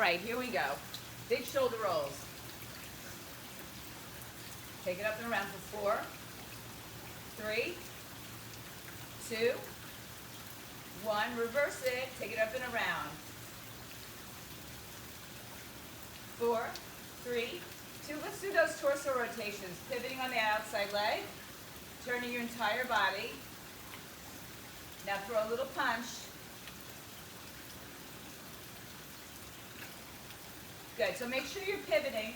right, here we go. Big shoulder rolls. Take it up and around for 4, 3, 2, 1. Reverse it. Take it up and around. 4, 3, 2. Let's do those torso rotations. Pivoting on the outside leg. Turning your entire body. Now throw a little punch. Good. So make sure you're pivoting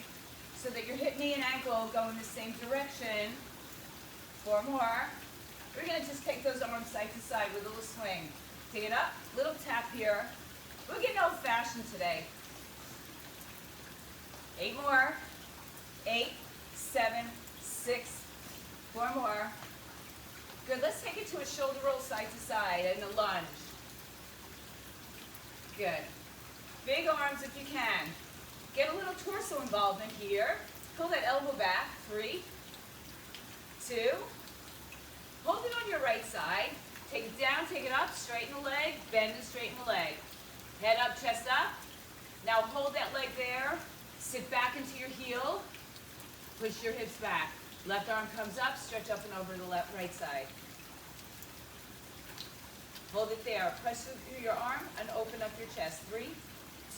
so that your hip, knee, and ankle go in the same direction. 4 more. We're going to just take those arms side to side with a little swing. Take it up. Little tap here. We're getting old-fashioned today. 8 more. 8, 7, 6. 4 more. Good. Let's take it to a shoulder roll side to side and a lunge. Good. Big arms if you can. Get a little torso involvement here. Pull that elbow back. 3, 2. Hold it on your right side. Take it down, take it up, straighten the leg, bend and straighten the leg. Head up, chest up. Now hold that leg there. Sit back into your heel. Push your hips back. Left arm comes up, stretch up and over to the right side. Hold it there. Press through your arm and open up your chest. 3,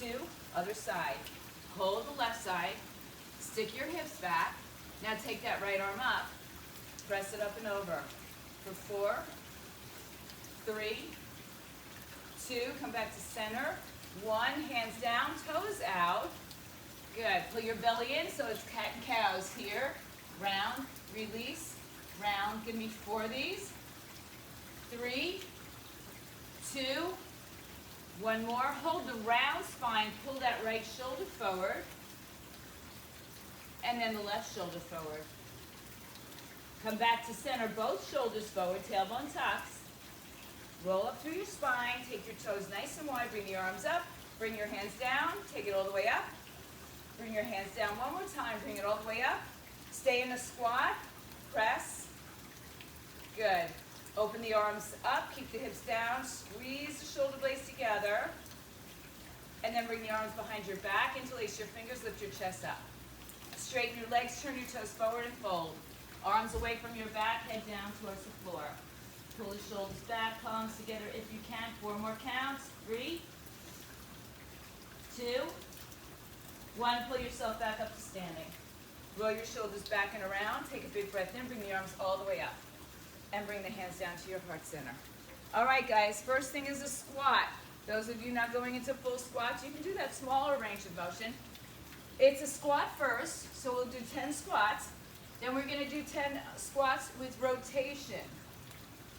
2, other side. Hold the left side. Stick your hips back. Now take that right arm up. Press it up and over. For 4, 3, 2, come back to center. 1, hands down, toes out. Good. Pull your belly in so it's cat and cows here. Round, release, round. Give me 4 of these. 3, 2, 1 more. Hold the round spine. Pull that right shoulder forward. And then the left shoulder forward. Come back to center, both shoulders forward, tailbone tucks. Roll up through your spine. Take your toes nice and wide. Bring your arms up. Bring your hands down. Take it all the way up. Bring your hands down one more time. Bring it all the way up. Stay in a squat. Press. Good. Open the arms up. Keep the hips down. Squeeze the shoulder blades together. And then bring the arms behind your back. Interlace your fingers. Lift your chest up. Straighten your legs. Turn your toes forward and fold. Arms away from your back. Head down towards the floor. Pull the shoulders back. Palms together if you can. 4 more counts. 3, 2, 1. Pull yourself back up to standing. Roll your shoulders back and around. Take a big breath in. Bring the arms all the way up. And bring the hands down to your heart center. All right, guys. First thing is a squat. Those of you not going into full squats, you can do that smaller range of motion. It's a squat first, so we'll do 10 squats. Then we're going to do 10 squats with rotation.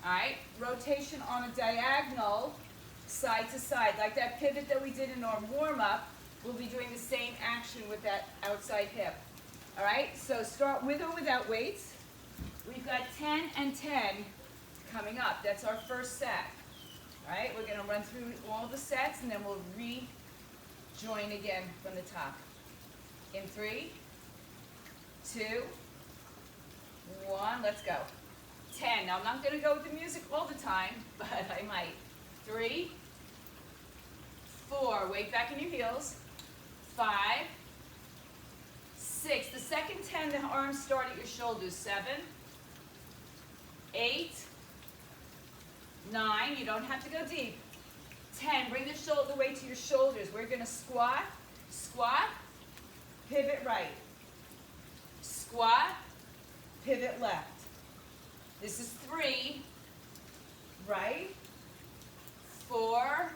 All right? Rotation on a diagonal, side to side. Like that pivot that we did in our warm-up, we'll be doing the same action with that outside hip. All right? So start with or without weights. We've got 10 and 10 coming up. That's our first set. All right? We're going to run through all the sets, and then we'll rejoin again from the top. In 3, 2, 1. Let's go. 10. Now, I'm not going to go with the music all the time, but I might. 3, 4. Weight back in your heels. 5, 6. The second 10, the arms start at your shoulders. 7, 8, 9. You don't have to go deep. 10. Bring the shoulder weight to your shoulders. We're going to squat, squat, pivot right. Squat, pivot left. This is 3, right, 4,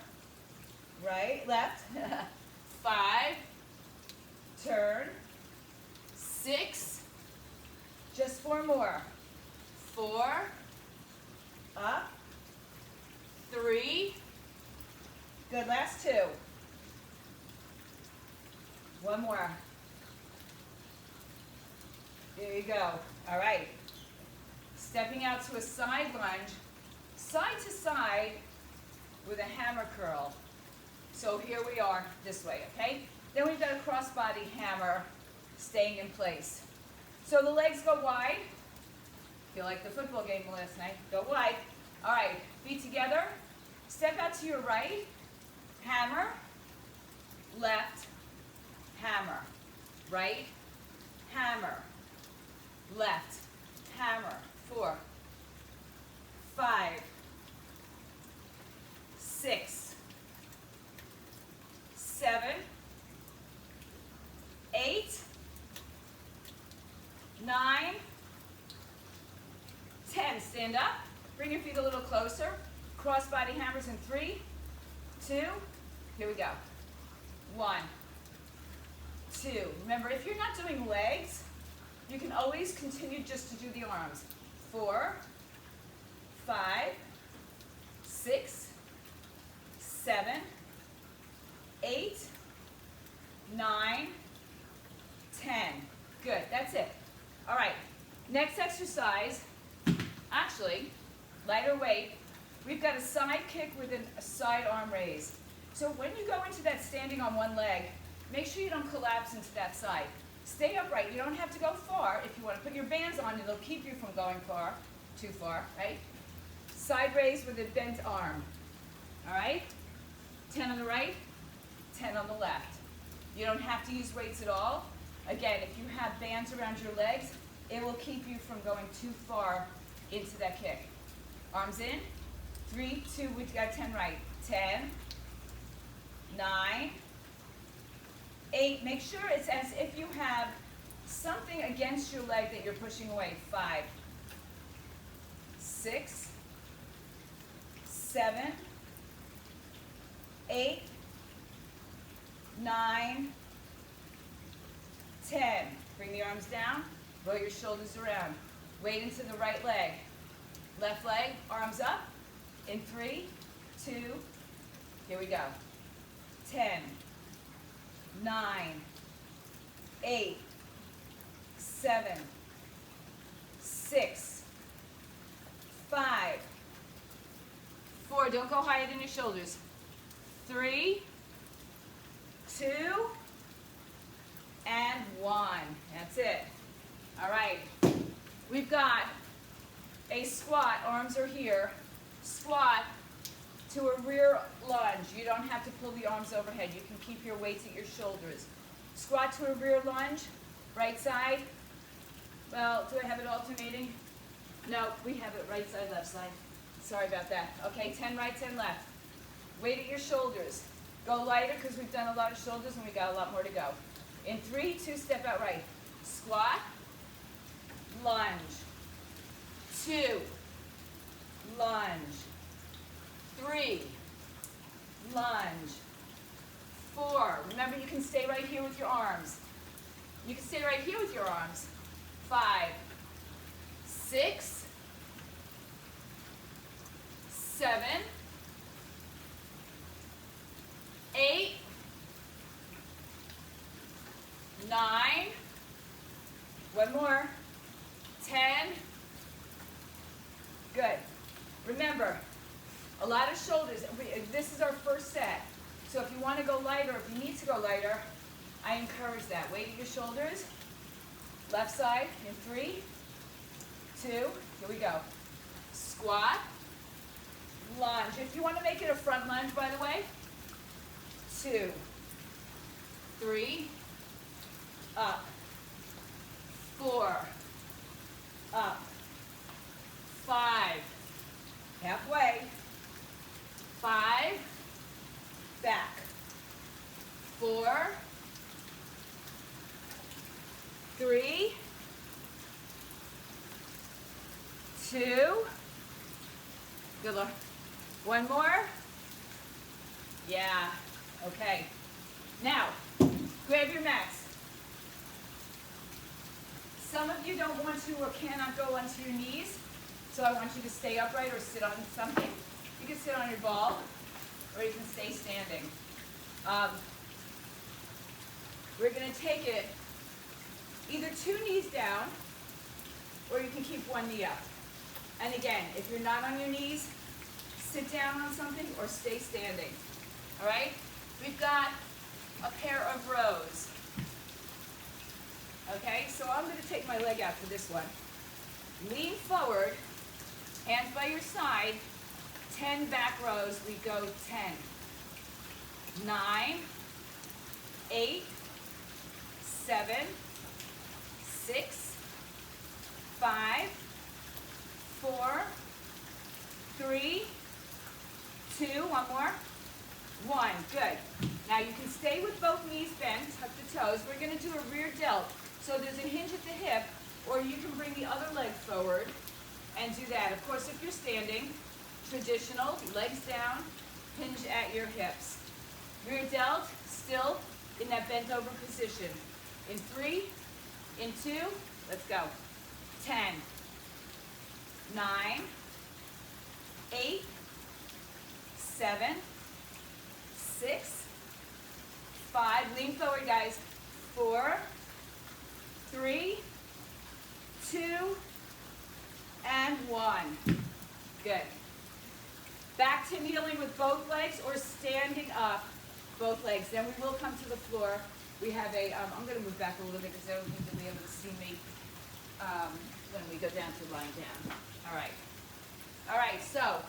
right, left, 5, turn, 6, just 4 more, 4, up, 3, good, last 2, 1 more, there you go, all right. Stepping out to a side lunge, side to side with a hammer curl. So here we are this way, okay? Then we've got a crossbody hammer staying in place. So the legs go wide. Feel like the football game last night. Go wide. All right, feet together. Step out to your right. Hammer, left, hammer, right, hammer, left, hammer, 4, 5, 6, 7, 8, 9, 10. Stand up. Bring your feet a little closer. Cross body hammers in 3, 2. Here we go. 1, 2. Remember, if you're not doing legs, you can always continue just to do the arms. 4, 5, 6, 7, 8, 9, 10. Good, that's it. All right, next exercise, actually, lighter weight. We've got a side kick with a side arm raise. So when you go into that standing on one leg, make sure you don't collapse into that side. Stay upright. You don't have to go far. If you want to put your bands on, it'll keep you from going too far, right? Side raise with a bent arm. All right? 10 on the right, 10 on the left. You don't have to use weights at all. Again, if you have bands around your legs, it will keep you from going too far into that kick. Arms in. 3, 2, we've got 10 right. 10, 9, 8. Make sure it's as if you have something against your leg that you're pushing away. 5, 6, 7, 8, 9, 10. Bring the arms down, roll your shoulders around. Weight into the right leg. Left leg, arms up. In 3, 2, here we go. 10, 9, 8, 7, 6, 5, 4. Don't go higher than your shoulders. 3, 2, and 1. That's it. All right. We've got a squat. Arms are here. Squat to a rear lunge. You don't have to pull the arms overhead. You can keep your weights at your shoulders. Squat to a rear lunge. Right side. Well, do I have it alternating? No, we have it right side, left side. Sorry about that. Okay, 10 right, 10 left. Weight at your shoulders. Go lighter because we've done a lot of shoulders and we got a lot more to go. In 3, 2, step out right. Squat, lunge, 2, lunge, 3, lunge, 4. Remember, you can stay right here with your arms. You can stay right here with your arms. 5, 6, 7, 8, 9, one more, 10. Good. Remember, a lot of shoulders. This is our first set. So if you want to go lighter, if you need to go lighter, I encourage that. Weight at your shoulders. Left side in 3, 2, here we go. Squat, lunge. If you want to make it a front lunge, by the way, 2, 3, up, 4, up, 5, halfway, 5, back, 4, 3, 2, good luck. One more. Yeah, okay. Now, grab your mats. Some of you don't want to or cannot go onto your knees, so I want you to stay upright or sit on something. You can sit on your ball, or you can stay standing. We're going to take it either 2 knees down, or you can keep 1 knee up. And again, if you're not on your knees, sit down on something or stay standing. All right? We've got a pair of rows. Okay, so I'm going to take my leg out for this one. Lean forward, hands by your side, 10 back rows. We go 10, 9, 8, 7, 6, 5, 4, 3, 2, one more, 1. Good. Now you can stay with both knees bent, tuck the toes. We're going to do a rear delt. So there's a hinge at the hip, or you can bring the other leg forward and do that. Of course, if you're standing, traditional, legs down, hinge at your hips. Rear delt, still in that bent over position. In 3, in 2, let's go. 10, 9, 8, 7, 6, 5, lean forward guys, 4, 3, 2, and 1. Good. Back to kneeling with both legs or standing up, both legs. Then we will come to the floor. We have a, I'm going to move back a little bit because I don't think they'll be able to see me when we go down to lying down. All right. All right, so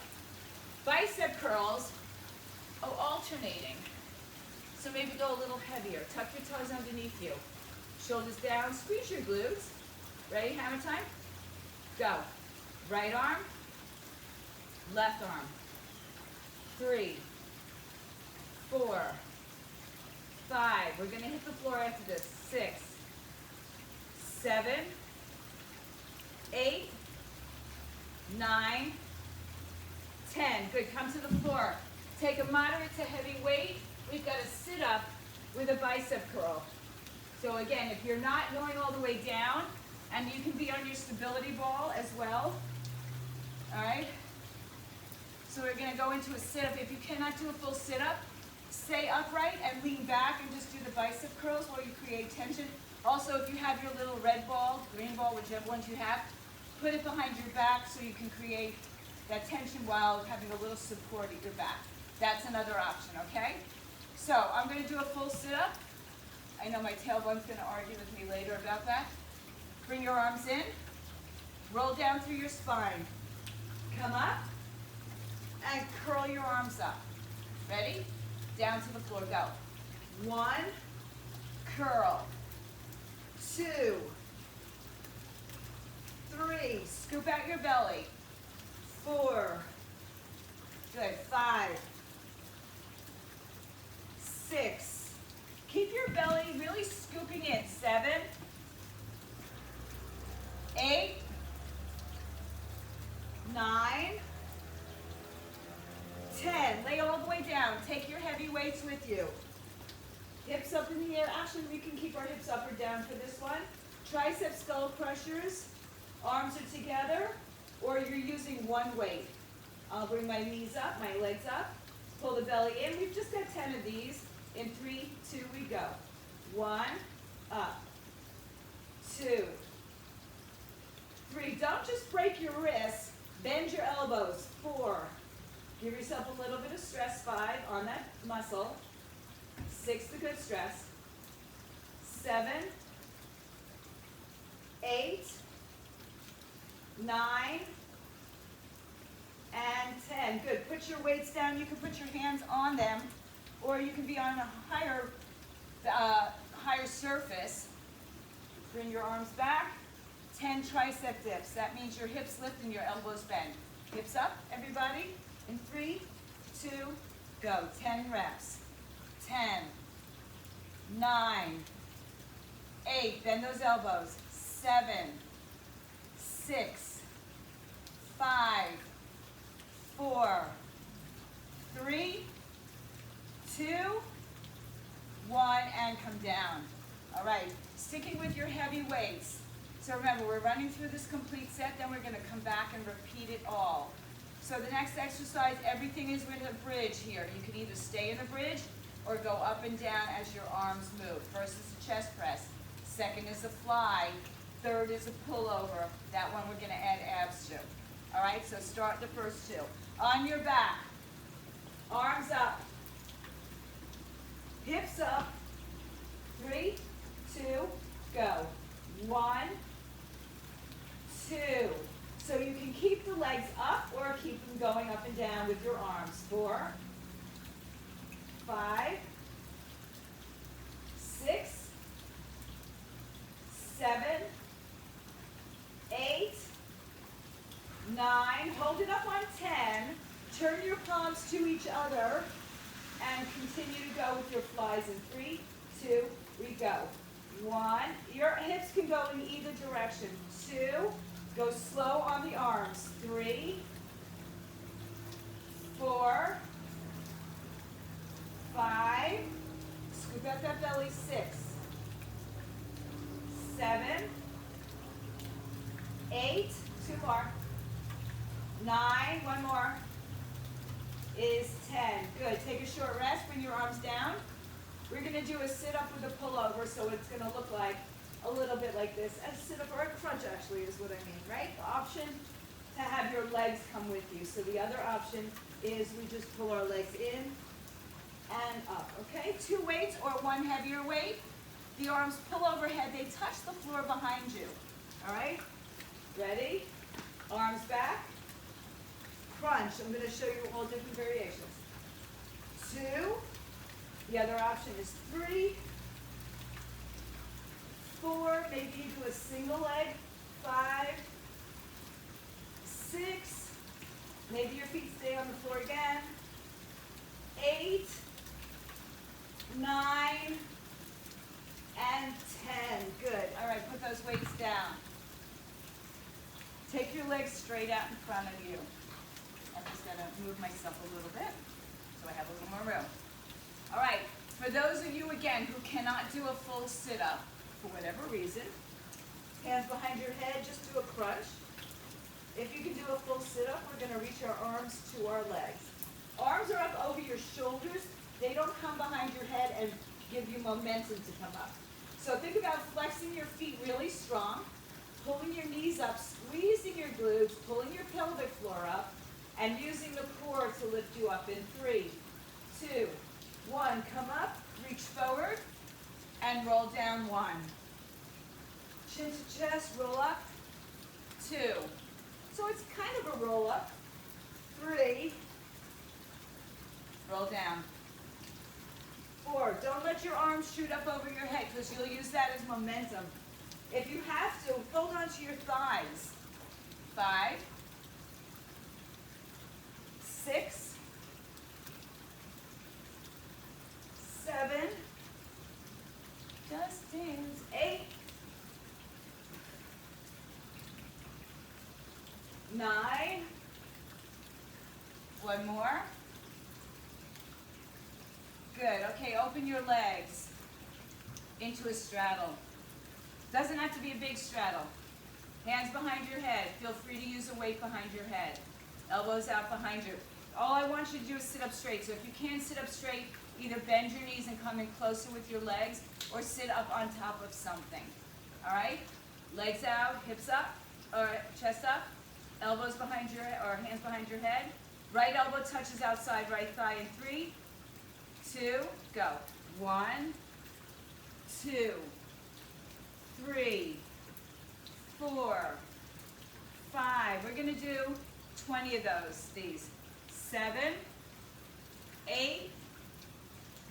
bicep curls, alternating. So maybe go a little heavier. Tuck your toes underneath you. Shoulders down, squeeze your glutes. Ready, hammer time? Go. Right arm, left arm. 3, 4, 5. We're going to hit the floor after this. 6, 7, 8, 9, 10. Good. Come to the floor. Take a moderate to heavy weight. We've got to sit up with a bicep curl. So again, if you're not going all the way down, and you can be on your stability ball as well. All right? So we're going to go into a sit-up. If you cannot do a full sit-up, stay upright and lean back and just do the bicep curls while you create tension. Also, if you have your little red ball, green ball, whichever ones you have, put it behind your back so you can create that tension while having a little support at your back. That's another option, okay? So I'm going to do a full sit-up. I know my tailbone's going to argue with me later about that. Bring your arms in. Roll down through your spine. Come up and curl your arms up. Ready? Down to the floor. Go. 1, curl. 2, 3, scoop out your belly. 4, good. 5, 6, keep your belly really scooping in. 7, 8, 9, 10. Lay all the way down. Take your heavy weights with you. Hips up in the air. Actually, we can keep our hips up or down for this one. Tricep skull crushers. Arms are together, or you're using one weight. I'll bring my knees up, my legs up. Pull the belly in. We've just got 10 of these. In 3, 2, we go. 1, up. 2, 3. Don't just break your wrists. Bend your elbows. 4. Give yourself a little bit of stress. 5 on that muscle. 6, the good stress. 7, 8, 9, and 10. Good. Put your weights down. You can put your hands on them, or you can be on a higher surface. Bring your arms back. 10 tricep dips. That means your hips lift and your elbows bend. Hips up, everybody. In 3, 2, go. 10 reps. 10, 9, 8. Bend those elbows. 7, 6, 5, 4, 3, 2, 1, and come down. All right, sticking with your heavy weights. So remember, we're running through this complete set, then we're going to come back and repeat it all. So the next exercise, everything is with a bridge here. You can either stay in the bridge or go up and down as your arms move. First is a chest press. Second is a fly. Third is a pullover. That one we're going to add abs to. All right, so start the first 2. On your back, arms up, hips up. 3, 2, go. 1, 2. So you can keep the legs up or keep them going up and down with your arms. 4, 5, 6, hold it up on 10. Turn your palms to each other and continue to go with your flies in 3, 2, we go. 1, your hips can go in either direction. 2, go slow on the arms. 3, 4, 5, scoop out that belly. 6, 7, 8, 2 more. 9, one more, is 10. Good. Take a short rest. Bring your arms down. We're going to do a sit-up with a pullover, so it's going to look like a little bit like this. A sit-up or a crunch, actually, is what I mean, right? The option to have your legs come with you. So the other option is we just pull our legs in and up, okay? 2 weights or 1 heavier weight. The arms pull overhead. They touch the floor behind you, all right? Ready? Arms back. Crunch. I'm going to show you all different variations. 2. The other option is 3. 4. Maybe you do a single leg. 5. 6. Maybe your feet stay on the floor again. 8. 9. And 10. Good. All right, put those weights down. Take your legs straight out in front of you. I'm just going to move myself a little bit so I have a little more room. All right, for those of you, again, who cannot do a full sit-up for whatever reason, hands behind your head, just do a crunch. If you can do a full sit-up, we're going to reach our arms to our legs. Arms are up over your shoulders. They don't come behind your head and give you momentum to come up. So think about flexing your feet really strong, pulling your knees up, squeezing your glutes, pulling your pelvic floor up, and using the core to lift you up in 3, 2, 1. Come up, reach forward, and roll down. 1. Chin to chest, roll up. 2. So it's kind of a roll up. 3. Roll down. 4. Don't let your arms shoot up over your head because you'll use that as momentum. If you have to, hold on to your thighs. 5. 6. 7. Just dance. 8. 9. 1 more. Good. Okay, open your legs into a straddle. Doesn't have to be a big straddle. Hands behind your head. Feel free to use a weight behind your head. Elbows out behind you. All I want you to do is sit up straight. So if you can't sit up straight, either bend your knees and come in closer with your legs or sit up on top of something. All right? Legs out, hips up, or chest up, elbows behind your or hands behind your head. Right elbow touches outside right thigh in 3, 2, go. 1, 2, 3, 4, 5. We're going to do 20 of these. 7, 8,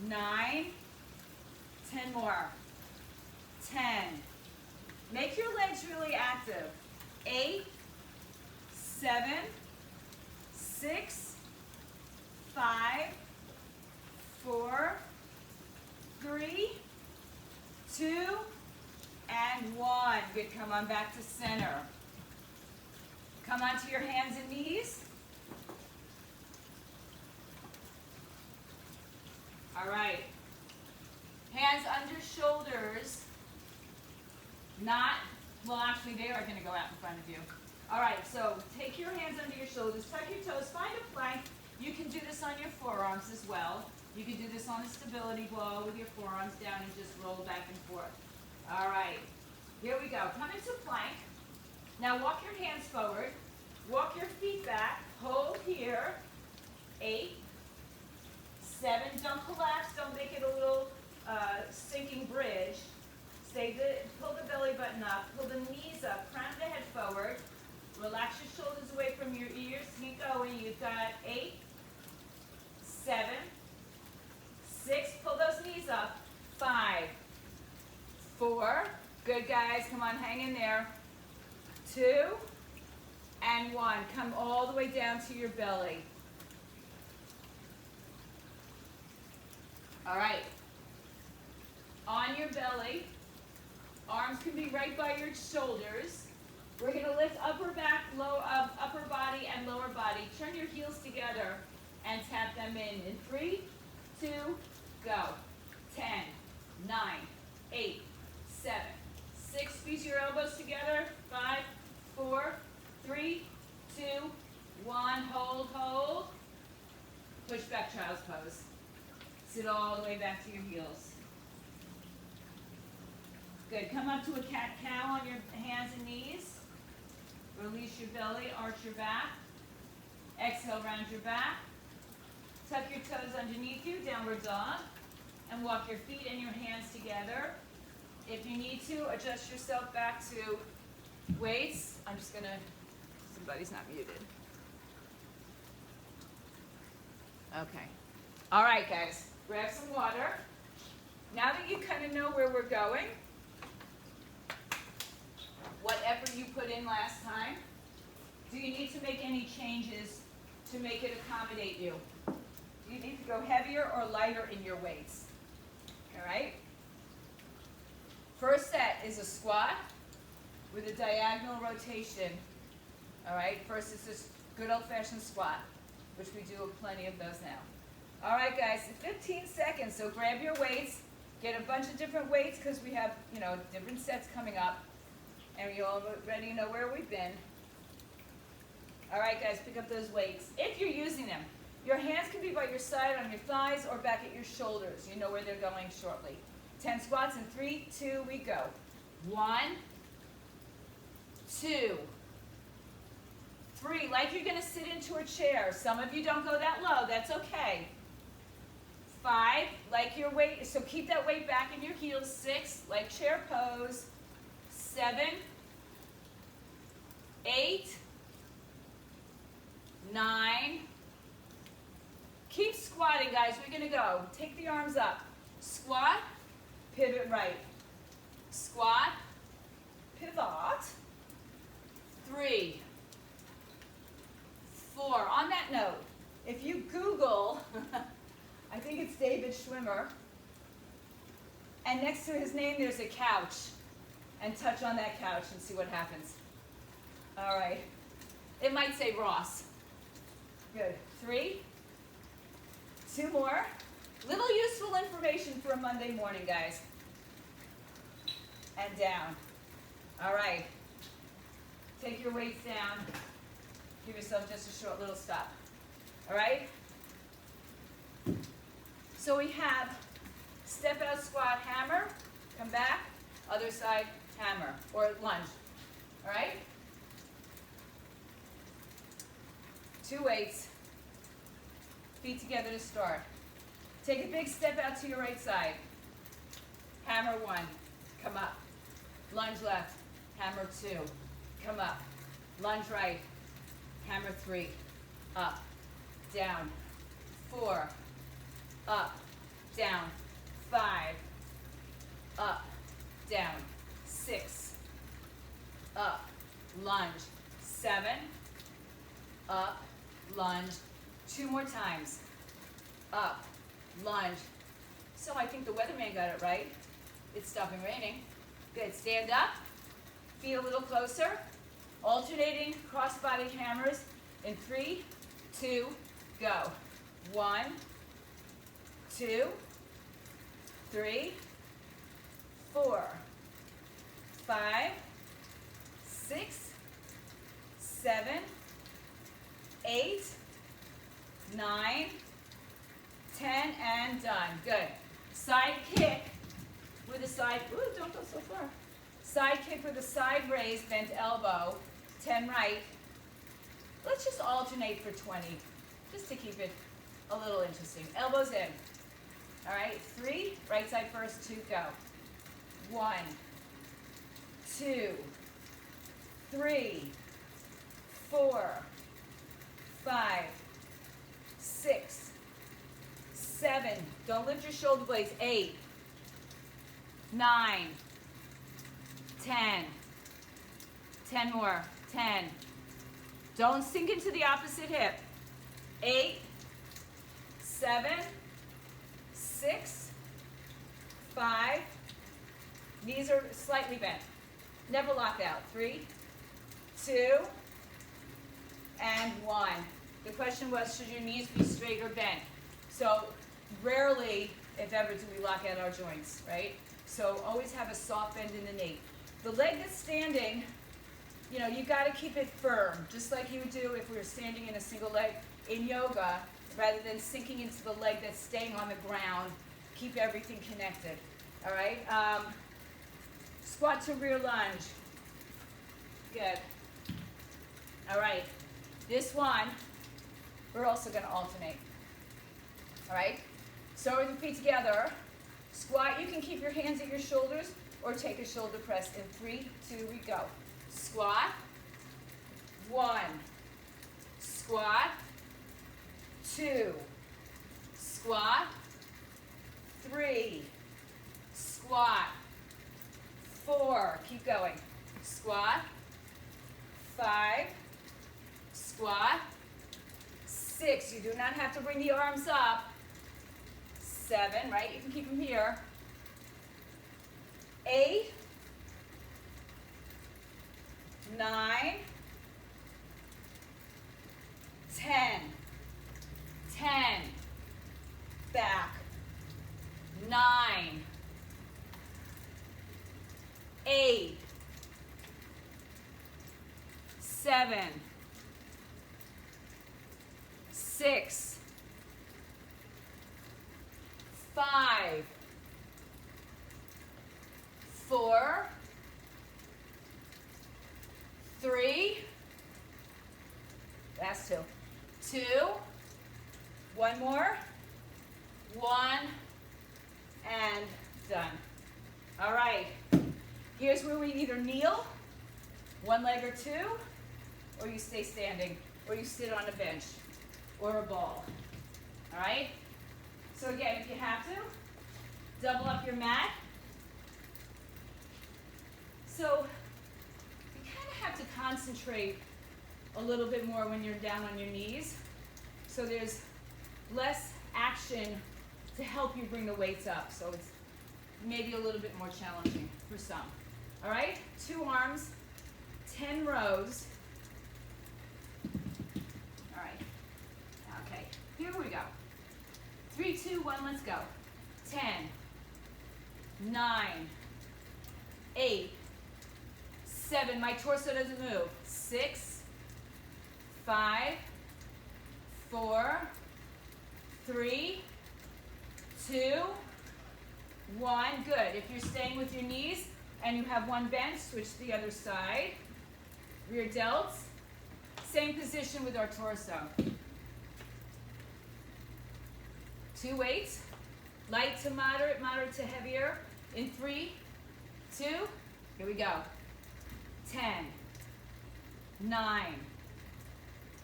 9, 10 more. 10. Make your legs really active. 8, 7, 6, 5, 4, 3, 2, and 1. Good. Come on back to center. Come onto your hands and knees. All right. Hands under shoulders. Well, actually, they are going to go out in front of you. All right, so take your hands under your shoulders, tuck your toes, find a plank. You can do this on your forearms as well. You can do this on a stability ball with your forearms down and just roll back and forth. All right, here we go. Come into plank. Now walk your hands forward. Walk your feet back. Hold here. 8, 7. Don't collapse. Don't make it a little sinking bridge. Pull the belly button up. Pull the knees up. Crown the head forward. Relax your shoulders away from your ears. Keep going. You've got 8, 7, 6. Pull those knees up. 5, 4. Good, guys. Come on, hang in there. 2, and 1. Come all the way down to your belly. All right. On your belly, arms can be right by your shoulders. We're going to lift upper back, upper body, and lower body. Turn your heels together and tap them in 3, 2, go. 10, 9, 8, 7, 6. Squeeze your elbows together. 5, 4, 3, 2, 1. Hold, hold. Push back child's pose. Sit all the way back to your heels. Good. Come up to a cat-cow on your hands and knees. Release your belly, arch your back. Exhale, round your back. Tuck your toes underneath you, downward dog. And walk your feet and your hands together. If you need to, adjust yourself back to weights. I'm just going to, somebody's not muted. Okay. All right, guys. Grab some water. Now that you kind of know where we're going, whatever you put in last time, do you need to make any changes to make it accommodate you? Do you need to go heavier or lighter in your weights? All right? First set is a squat with a diagonal rotation. All right? First is this good old-fashioned squat, which we do plenty of those now. All right, guys, 15 seconds. So grab your weights. Get a bunch of different weights because we have, different sets coming up. And you already know where we've been. All right, guys, pick up those weights. If you're using them, your hands can be by your side on your thighs or back at your shoulders. You know where they're going shortly. 10 squats in 3, 2, we go. 1, 2, 3. Like you're going to sit into a chair. Some of you don't go that low. That's okay. 5, like your weight. So keep that weight back in your heels. 6, like chair pose. 7, 8, 9. Keep squatting, guys. We're going to go. Take the arms up. Squat, pivot right. Squat, pivot. 3, 4. On that note, if you Google, I think it's David Schwimmer, and next to his name there's a couch, and touch on that couch and see what happens. All right. It might say Ross. Good. 3, 2 more. Little useful information for a Monday morning, guys. And down. All right. Take your weights down. Give yourself just a short little stop. All right? So we have step out squat, hammer, come back, other side, hammer, or lunge. All right? 2 weights. Feet together to start. Take a big step out to your right side. Hammer 1, come up. Lunge left, hammer 2, come up. Lunge right, hammer 3, up, down. 4, up, down. 5, up, down. 6, up, lunge. 7, up, lunge. 2 more times. Up, lunge. So I think the weatherman got it right. It's stopping raining. Good. Stand up. Feet a little closer. Alternating cross-body hammers in 3, 2, go. 1, 2, 3, 4, 5, 6, 7, 8, 9, 10, and done. Good. Side kick with a side, ooh, don't go so far. Side kick with a side raise, bent elbow, 10 right. Let's just alternate for 20, just to keep it a little interesting. Elbows in. All right, 3, right side first, 2, go. 1, 2, 3, 4, 5, 6, 7. Don't lift your shoulder blades. 8, 9, 10. 10 more. 10, Don't sink into the opposite hip. 8, 7, 6, 5. Knees are slightly bent. Never lock out. 3, 2, and 1. The question was, should your knees be straight or bent? So rarely, if ever, do we lock out our joints, right? So always have a soft bend in the knee. The leg that's standing, you know, you got to keep it firm, just like you would do if we were standing in a single leg in yoga, rather than sinking into the leg that's staying on the ground. Keep everything connected, all right? Squat to rear lunge. Good. All right. This one, we're also going to alternate. All right? So with the feet together, squat. You can keep your hands at your shoulders or take a shoulder press. In 3, 2, we go. Squat. 1. Squat. 2. Squat. 3. Squat. 4. Keep going. Squat. 5. Squat. 6. You do not have to bring the arms up. 7, right? You can keep them here. 8. 9. 10. 10. Back. 9. 8. 7. 6. 5. 4. 3. Last 2. 2. One more. 1. And done. All right. Here's where we either kneel, one leg or two, or you stay standing, or you sit on a bench or a ball. All right? So again, if you have to, double up your mat. So you kind of have to concentrate a little bit more when you're down on your knees. So there's less action to help you bring the weights up. So it's maybe a little bit more challenging for some. All right? 2 arms, 10 rows. All right. Okay, here we go. 3, 2, 1, let's go. 10, 9, 8, 7. My torso doesn't move. 6, 5, 4, 3, 2, 1. Good. If you're staying with your knees and you have one bent, switch to the other side. Rear delts. Same position with our torso. 2 weights. Light to moderate, moderate to heavier. In 3, 2, here we go. 10, 9,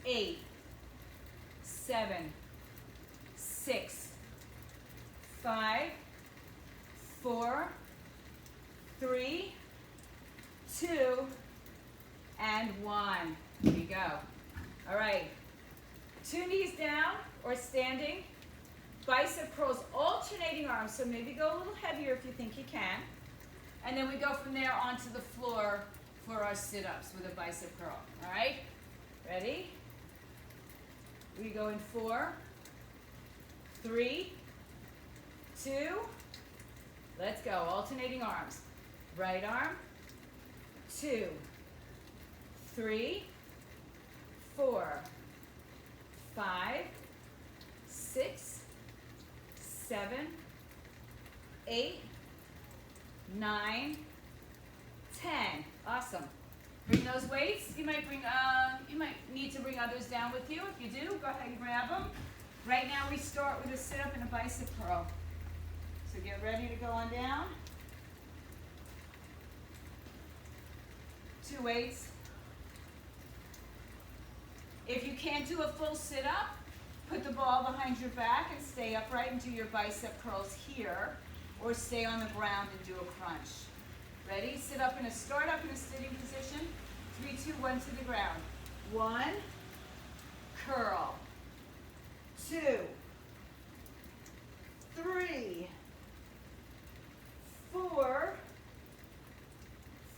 8, 7, 6, 5, 4, 3, 2, and 1. Here you go. All right. 2 knees down or standing. Bicep curls, alternating arms. So maybe go a little heavier if you think you can. And then we go from there onto the floor for our sit-ups with a bicep curl. All right? Ready? We go in 4, 3, 2, let's go. Alternating arms. Right arm, 2, 3, 4, 5, 6, 7, 8, 9, 10. Awesome. Bring those weights. You might need to bring others down with you. If you do, go ahead and grab them. Right now we start with a sit-up and a bicep curl. So get ready to go on down. 2 weights. If you can't do a full sit-up, put the ball behind your back and stay upright and do your bicep curls here, or stay on the ground and do a crunch. Ready? Start up in a sitting position. 3, 2, 1 to the ground. 1, curl. 2, 3, 4,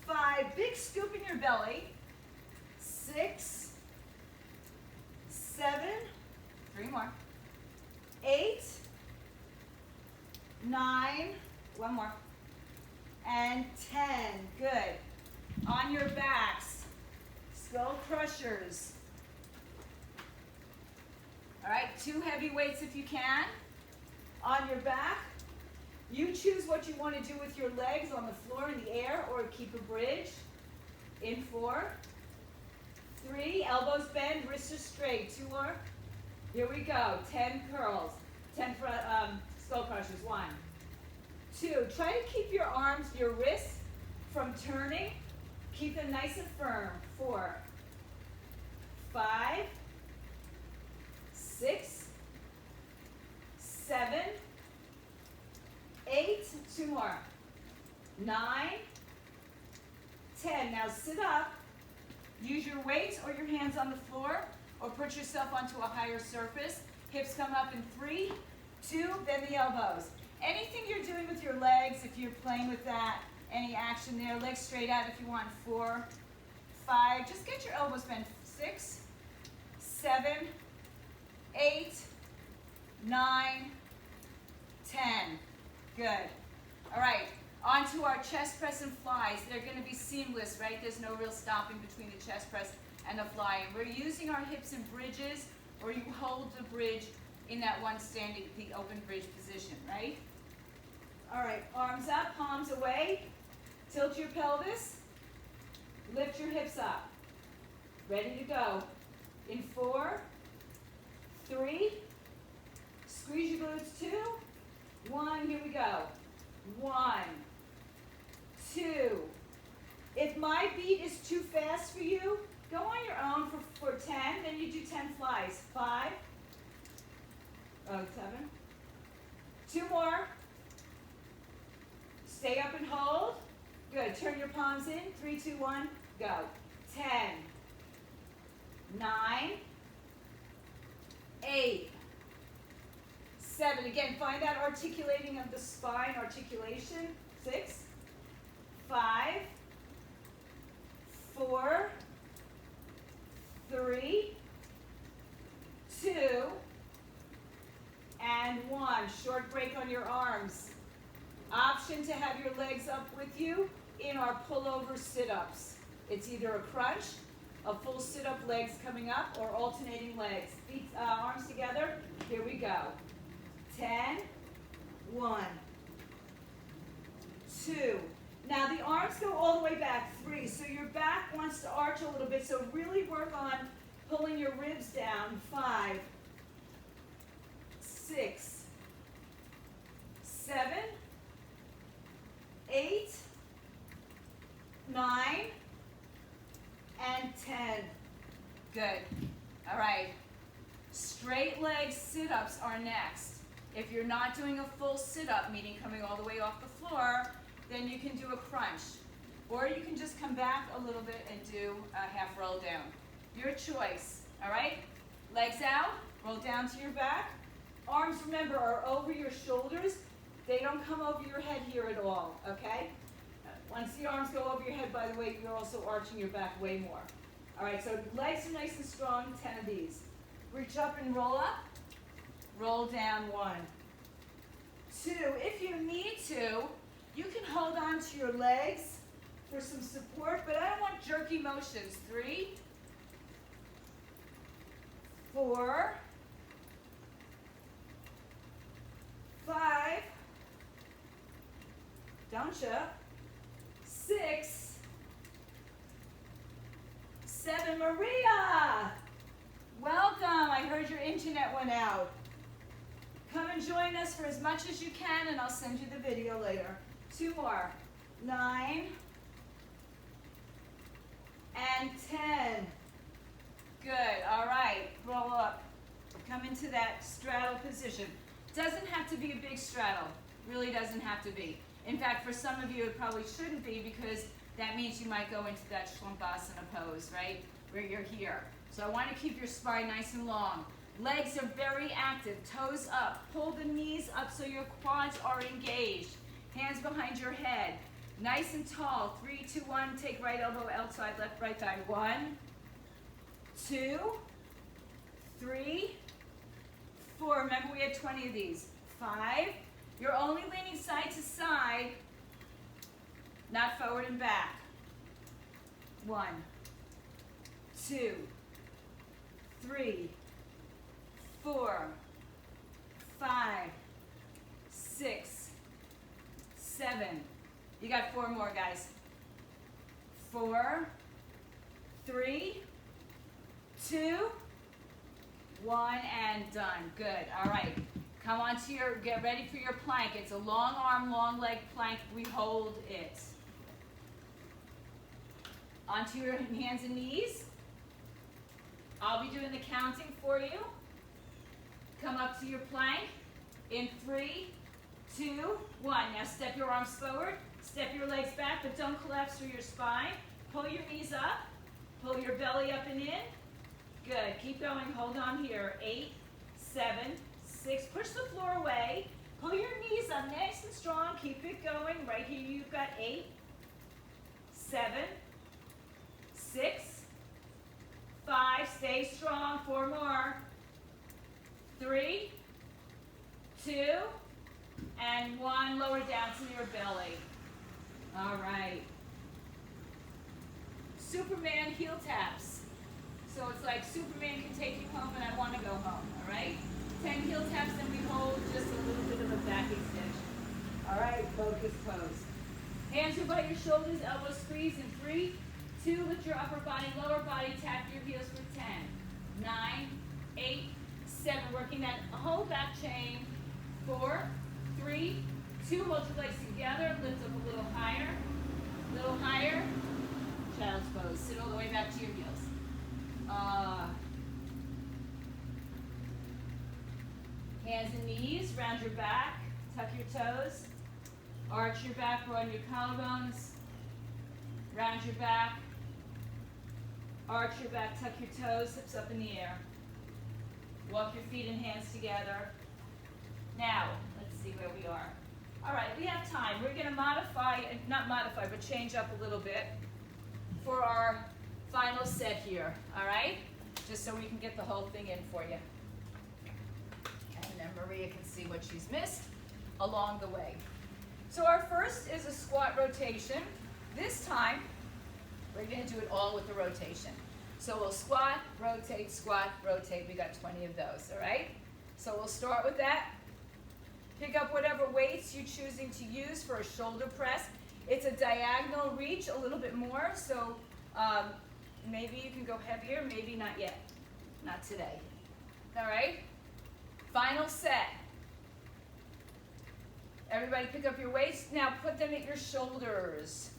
5. Big scoop in your belly. 6, 7, 3 more. 8, 9, 1 more. And 10. Good. On your backs, skull crushers. All right, 2 heavy weights if you can. On your back, you choose what you want to do with your legs on the floor in the air or keep a bridge. In 4, 3, elbows bend, wrists are straight. 2 more. Here we go. 10 curls, 10 skull crushers. 1, 2. Try to keep your arms, your wrists from turning. Keep them nice and firm. 4, 5, 6, 7, 8, 2 more. 9, 10. Now sit up. Use your weights or your hands on the floor, or put yourself onto a higher surface. Hips come up in 3, 2, bend the elbows. Anything you're doing with your legs, if you're playing with that, any action there, legs straight out if you want. 4, 5, just get your elbows bent. 6, 7, 8, 9, 10. Good. All right, on to our chest press and flies. They're going to be seamless, right? There's no real stopping between the chest press and the fly. And we're using our hips in bridges, or you hold the bridge in that one standing, the open bridge position, right? All right, arms up, palms away. Tilt your pelvis. Lift your hips up. Ready to go. In 4, 3, squeeze your glutes. 2, 1, here we go. 1, 2. If my beat is too fast for you, go on your own for 10, then you do 10 flies. 5, 7, 2 more. Stay up and hold. Good, turn your palms in. 3, 2, 1, go. 10, 9, 8, 7. Again, find that articulating of the spine, articulation. 6, 5, 4, 3, 2, and 1. Short break on your arms. Option to have your legs up with you in our pullover sit-ups. It's either a crunch, a full sit-up, legs coming up, or alternating legs. Feet, arms together. Here we go. 10, 1, 2. Now the arms go all the way back. 3. So your back wants to arch a little bit, so really work on pulling your ribs down. 5, 6, 7, 8, 9, and 10. Good. All right. Straight leg sit-ups are next. If you're not doing a full sit-up, meaning coming all the way off the floor, then you can do a crunch. Or you can just come back a little bit and do a half roll down. Your choice, all right? Legs out, roll down to your back. Arms, remember, are over your shoulders. They don't come over your head here at all, okay? Once the arms go over your head, by the way, you're also arching your back way more. All right, so legs are nice and strong, 10 of these. Reach up and roll up. Roll down. 1, 2. If you need to, you can hold on to your legs for some support, but I don't want jerky motions. 3, 4, 5, don't you? 6, 7, Maria! Welcome, I heard your internet went out. Come and join us for as much as you can, and I'll send you the video later. 2 more. 9, and 10. Good, all right, roll up. Come into that straddle position. Doesn't have to be a big straddle, really doesn't have to be. In fact, for some of you, it probably shouldn't be, because that means you might go into that Shvampasana pose, right? Where you're here. So I want to keep your spine nice and long. Legs are very active. Toes up. Pull the knees up so your quads are engaged. Hands behind your head. Nice and tall. 3, 2, 1. Take right elbow outside, left, right thigh. 1, 2, 3, 4. Remember we had 20 of these. 5. You're only leaning side to side, not forward and back. 1, 2, 3, 4, 5, 6, 7. You got 4 more, guys. 4, 3, 2, 1, and done. Good. All right. Come on to your, get ready for your plank. It's a long arm, long leg plank. We hold it. Onto your hands and knees. I'll be doing the counting for you. Come up to your plank in 3, 2, 1. Now step your arms forward, step your legs back, but don't collapse through your spine. Pull your knees up, pull your belly up and in. Good. Keep going. Hold on here. 8, 7, 6. Push the floor away. Pull your knees up nice and strong. Keep it going. Right here you've got 8, 7, 6, 5. Stay strong. 4 more. 3, 2, and 1. Lower down to your belly. All right. Superman heel taps. So it's like Superman can take you home and I want to go home. All right. 10 heel taps, then we hold just a little bit of a back extension. All right. Focus pose. Hands are by your shoulders, elbows squeeze in 3, 2. Lift your upper body, lower body. Tap your heels for 10, 9, 8, 7. Working that whole back chain. 4, 3, 2. Hold your legs together. Lift up a little higher. Little higher. Child's pose. Sit all the way back to your heels. Hands and knees. Round your back. Tuck your toes. Arch your back. Broaden your collarbones. Round your back. Arch your back. Tuck your toes. Hips up in the air. Walk your feet and hands together. Now, let's see where we are. All right, we have time. We're going to modify, not modify, but change up a little bit for our final set here. All right? Just so we can get the whole thing in for you. And then Maria can see what she's missed along the way. So our first is a squat rotation. This time, we're going to do it all with the rotation. So we'll squat, rotate, squat, rotate. We got 20 of those, all right? So we'll start with that. Pick up whatever weights you're choosing to use for a shoulder press. It's a diagonal reach, a little bit more, so maybe you can go heavier, maybe not yet. Not today. All right? Final set. Everybody pick up your weights. Now put them at your shoulders.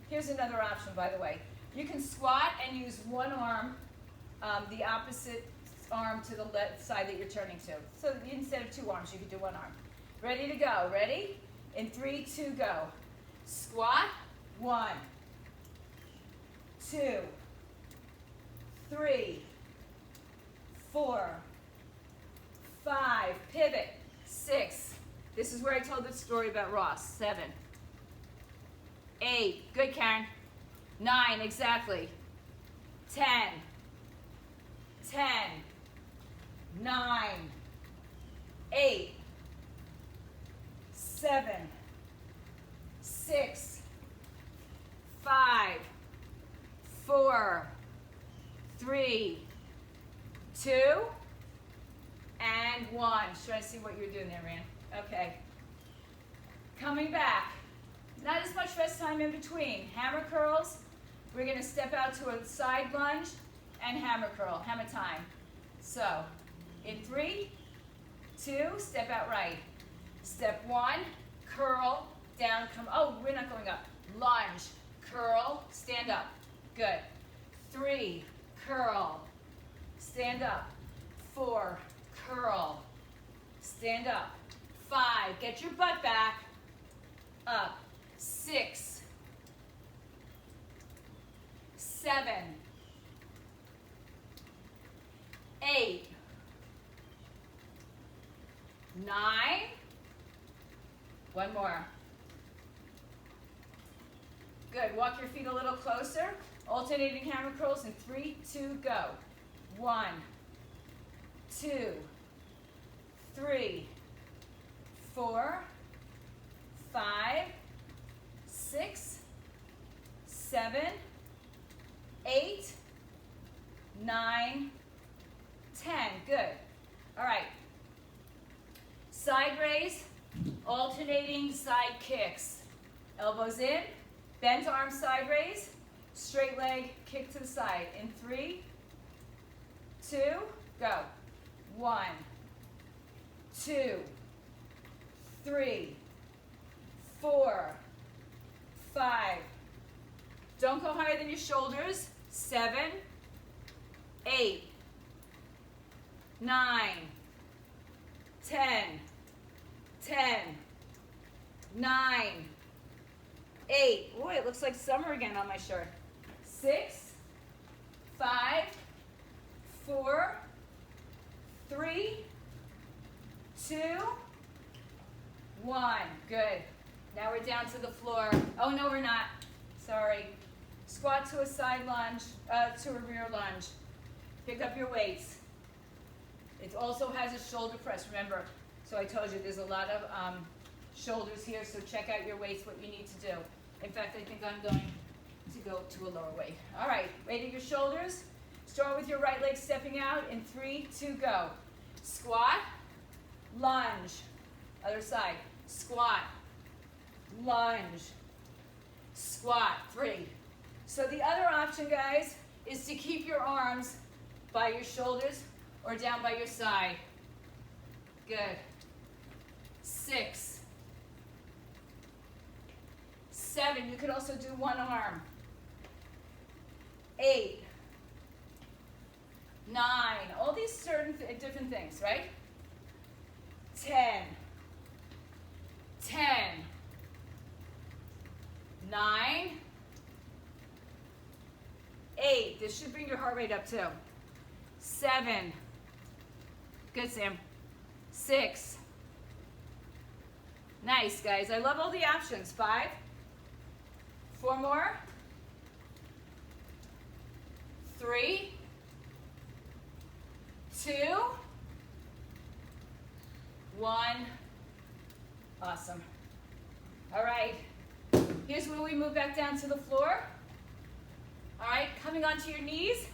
Here's another option, by the way. You can squat and use one arm, the opposite arm to the left side that you're turning to. So instead of 2 arms, you could do 1 arm. Ready to go. Ready? In 3, 2, go. Squat. 1, 2, 3, 4, 5. Pivot. 6. This is where I told the story about Ross. 7, 8. Good, Karen. 9, exactly. 10, 10, 9, 8, 7, 6, 5, 4, 3, 2, and 1. Should I see what you're doing there, Rand? Okay. Coming back. Not as much rest time in between. Hammer curls. We're going to step out to a side lunge and hammer curl. Hammer time. So, in 3, 2, step out right. Step 1, curl, down, come. Oh, we're not going up. Lunge, curl, stand up. Good. 3, curl, stand up. 4, curl, stand up. 5, get your butt back. Up. 6, 7, One more. Good. Walk your feet a little closer. Alternating hammer curls in 3, 2, go. 1, 2, 3, 4, 5, 6, 7, 8, 9, 10. Good. All right. Side raise, alternating side kicks. Elbows in, bent arm side raise, straight leg kick to the side. In 3, 2, go. 1, 2, 3, 4, 5. Don't go higher than your shoulders. 7, 8, 9, 10, 10, 9, 8. Boy, it looks like summer again on my shirt. 6, 5, 4, 3, 2, 1. Good. Now we're down to the floor. Oh, no, we're not. Sorry. Squat to a side lunge, to a rear lunge. Pick up your weights. It also has a shoulder press, remember. So I told you there's a lot of shoulders here, so check out your weights, what you need to do. In fact, I think I'm going to go to a lower weight. All right, weight at your shoulders. Start with your right leg stepping out in 3, 2, go. Squat, lunge. Other side. Squat, lunge, squat. 3. So the other option, guys, is to keep your arms by your shoulders or down by your side. Good. 6, 7. You could also do one arm. 8, 9. All these certain different things, right? 10, 10, 9, 8. This should bring your heart rate up too. 7. Good, Sam. 6. Nice, guys. I love all the options. 5. 4 more. 3. 2. 1. Awesome. All right. Here's where we move back down to the floor. All right, coming onto your knees.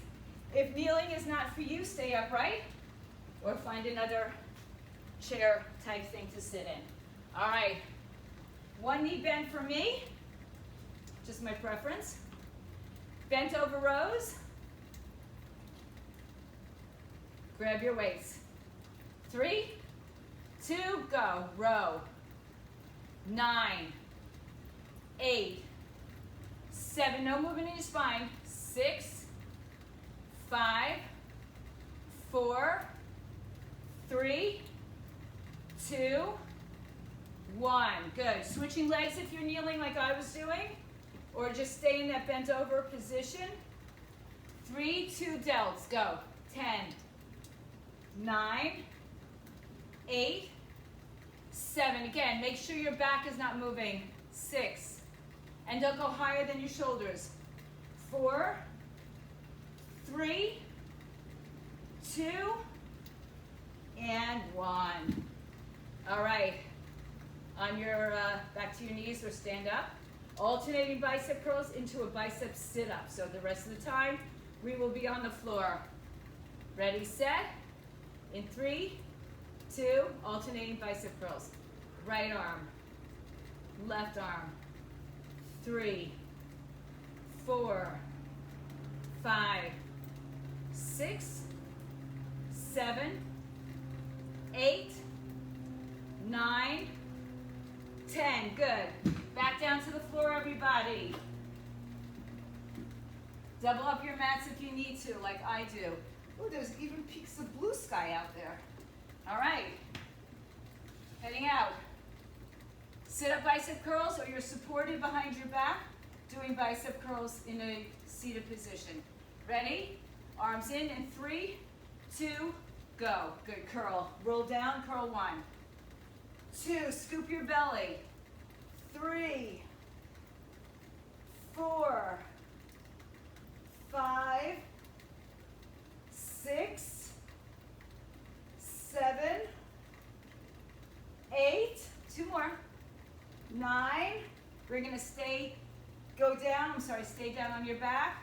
If kneeling is not for you, stay upright or find another chair type thing to sit in. All right, one knee bent for me, just my preference. Bent over rows. Grab your weights. 3, 2, go. Row. 9, 8, 7, no movement in your spine. 6, 5, 4, 3, 2, 1. Good. Switching legs if you're kneeling like I was doing, or just stay in that bent over position. 3, 2 delts. Go. 10, 9, 8, 7. Again, make sure your back is not moving. 6. And don't go higher than your shoulders. 4, 3, 2, and 1. All right. On your back to your knees or stand up. Alternating bicep curls into a bicep sit-up. So the rest of the time, we will be on the floor. Ready, set. In 3, 2, alternating bicep curls. Right arm, left arm. 3, 4, 5, 6, 7, 8, 9, 10. Good. Back down to the floor, everybody. Double up your mats if you need to, like I do. Oh, there's even peaks of blue sky out there. All right. Heading out. Sit up bicep curls, or you're supported behind your back, doing bicep curls in a seated position. Ready? Arms in 3, 2, go. Good. Curl. Roll down, curl 1, 2, scoop your belly. 3, 4, 5, 6, 7, 8, 2 more, 9, we're going to stay down on your back,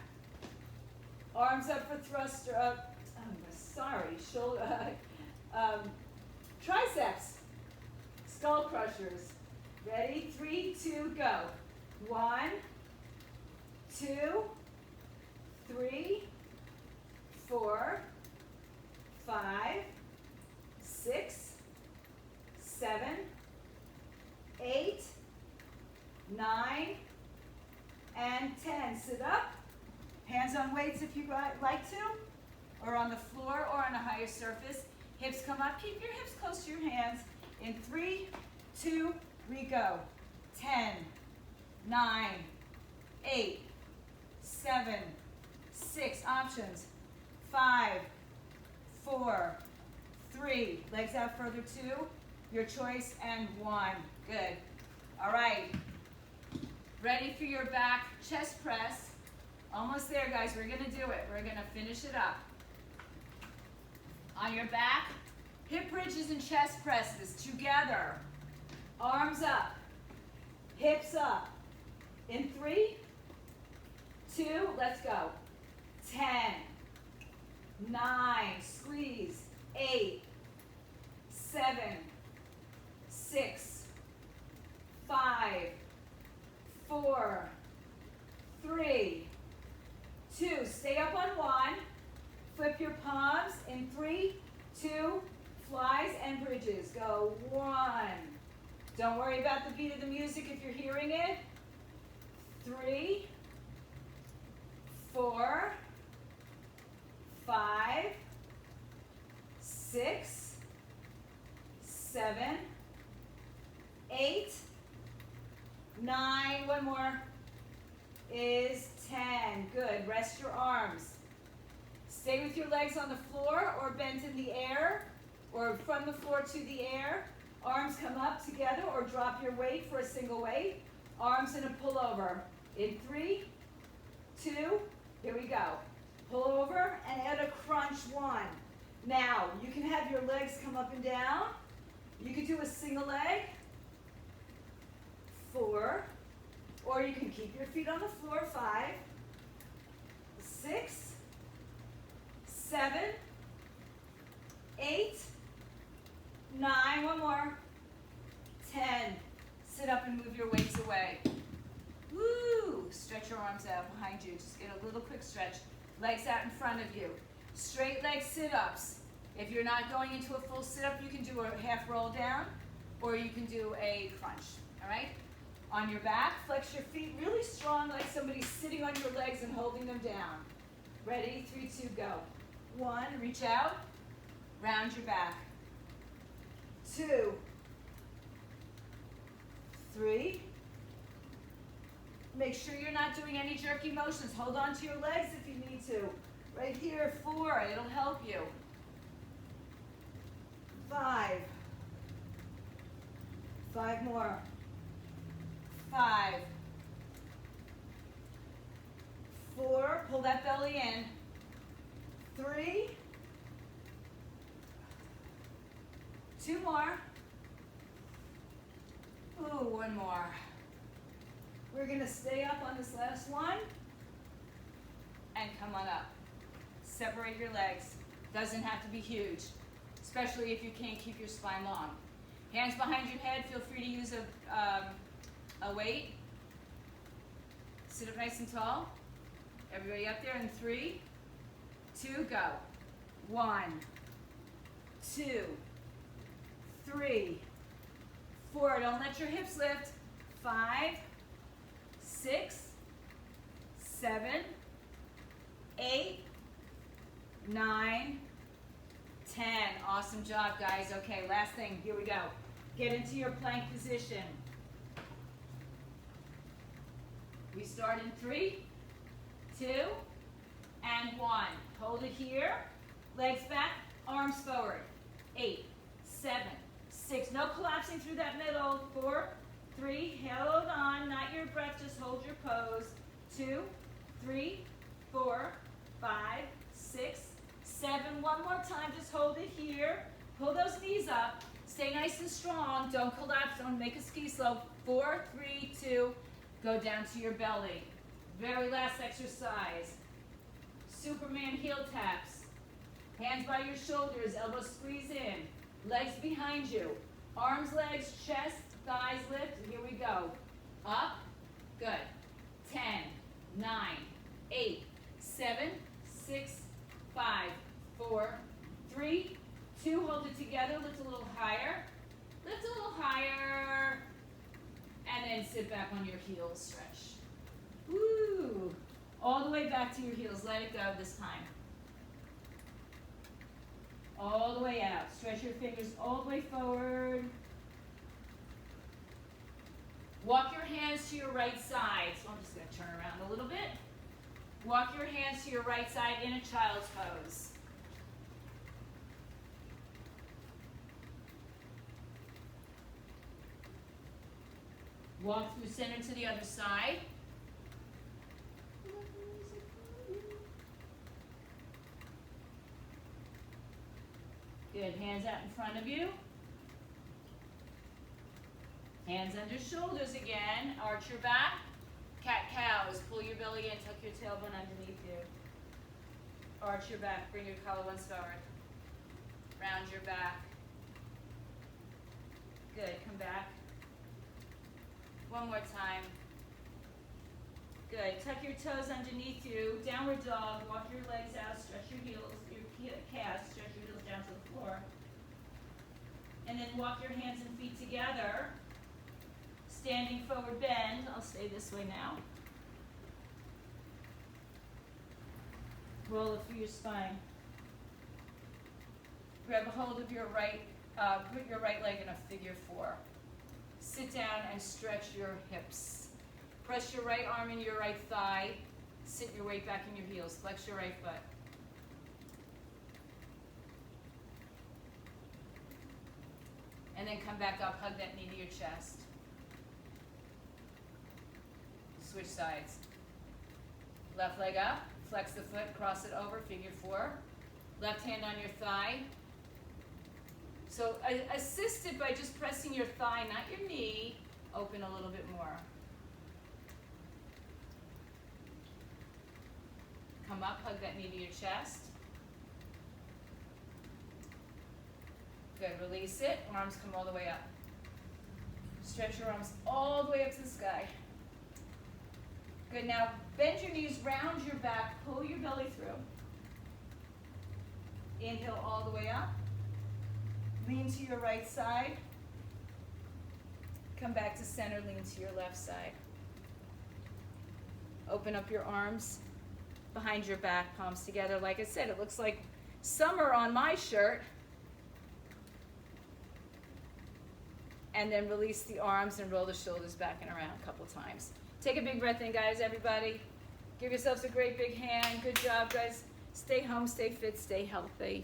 arms up for thruster, shoulder, triceps, skull crushers. Ready? 3, 2, go. 1, 2, 3, 4, 5, 6, 7, 8, 9, and 10. Sit up. Hands on weights if you like to, or on the floor or on a higher surface. Hips come up. Keep your hips close to your hands. In 3, 2, we go. 10, 9, 8, 7, 6, options. 5, 4, 3, legs out further, 2, your choice, and 1. Good. All right. Ready for your back chest press. Almost there, guys. We're going to do it. We're going to finish it up. On your back, hip bridges and chest presses together. Arms up. Hips up. In 3, 2, let's go. 10, 9, squeeze. 8, 7, 6, 5, 4, 3, 2. Stay up on 1. Flip your palms in 3, 2, flies and bridges. Go 1. Don't worry about the beat of the music if you're hearing it. 3, 4, 5, 6, 7, 8, 9, one more, is 10. Good. Rest your arms. Stay with your legs on the floor or bent in the air, or from the floor to the air. Arms come up together or drop your weight for a single weight. Arms in a pullover. In 3, 2, here we go. Pull over and add a crunch 1. Now, you can have your legs come up and down. You could do a single leg. 4, or you can keep your feet on the floor. 5, 6, 7, 8, 9, one more, 10. Sit up and move your weights away. Woo! Stretch your arms out behind you. Just get a little quick stretch. Legs out in front of you. Straight leg sit-ups. If you're not going into a full sit-up, you can do a half roll down, or you can do a crunch, all right? On your back, flex your feet really strong, like somebody's sitting on your legs and holding them down. Ready? 3, 2, go. 1, reach out, round your back. 2, 3. Make sure you're not doing any jerky motions. Hold on to your legs if you need to. Right here, 4, it'll help you. 5. 5 more. 5. 4, pull that belly in. 3. 2 more. Ooh, 1 more. We're going to stay up on this last one and come on up. Separate your legs. Doesn't have to be huge, especially if you can't keep your spine long. Hands behind your head. Feel free to use a weight. Sit up nice and tall. Everybody up there in 3, 2, go. 1, 2, 3, 4. Don't let your hips lift. 5, 6, 7, 8, 9, 10. Awesome job, guys. Okay, last thing. Here we go. Get into your plank position. We start in 3, 2, and 1. Hold it here. Legs back, arms forward. 8, 7, 6. No collapsing through that middle. 4, 3, hold on, not your breath, just hold your pose. 2, 3, 4, 5, 6, 7. One more time, just hold it here. Pull those knees up. Stay nice and strong. Don't collapse. Don't make a ski slope. 4, 3, 2. Go down to your belly. Very last exercise. Superman heel taps. Hands by your shoulders. Elbows squeeze in. Legs behind you. Arms, legs, chest, thighs lift. Here we go. Up. Good. 10, 9, 8, 7, 6, 5, 4, 3, 2. Hold it together. Lift a little higher. Lift a little higher. And then sit back on your heels. Stretch. Woo. All the way back to your heels. Let it go this time. All the way out. Stretch your fingers all the way forward. Walk your hands to your right side. So I'm just going to turn around a little bit. Walk your hands to your right side in a child's pose. Walk through center to the other side. Good. Hands out in front of you. Hands under shoulders again. Arch your back. Cat-cows. Pull your belly in. Tuck your tailbone underneath you. Arch your back. Bring your collarbones forward. Round your back. Good. Come back. One more time. Good. Tuck your toes underneath you. Downward dog. Walk your legs out. Stretch your heels, your calves. Stretch your heels down to the floor. And then walk your hands and feet together. Standing forward bend. I'll stay this way now. Roll it through your spine. Grab a hold of your put your right leg in a figure 4. Sit down and stretch your hips. Press your right arm into your right thigh. Sit your weight back in your heels. Flex your right foot. And then come back up. Hug that knee to your chest. Switch sides. Left leg up. Flex the foot. Cross it over. Figure 4. Left hand on your thigh. So assisted by just pressing your thigh, not your knee. Open a little bit more. Come up, hug that knee to your chest. Good, release it. Arms come all the way up. Stretch your arms all the way up to the sky. Good, now bend your knees, round your back, pull your belly through. Inhale all the way up. Lean to your right side. Come back to center, lean to your left side. Open up your arms behind your back, palms together. Like I said, it looks like summer on my shirt. And then release the arms and roll the shoulders back and around a couple times. Take a big breath in, guys, everybody. Give yourselves a great big hand. Good job, guys. Stay home, stay fit, stay healthy.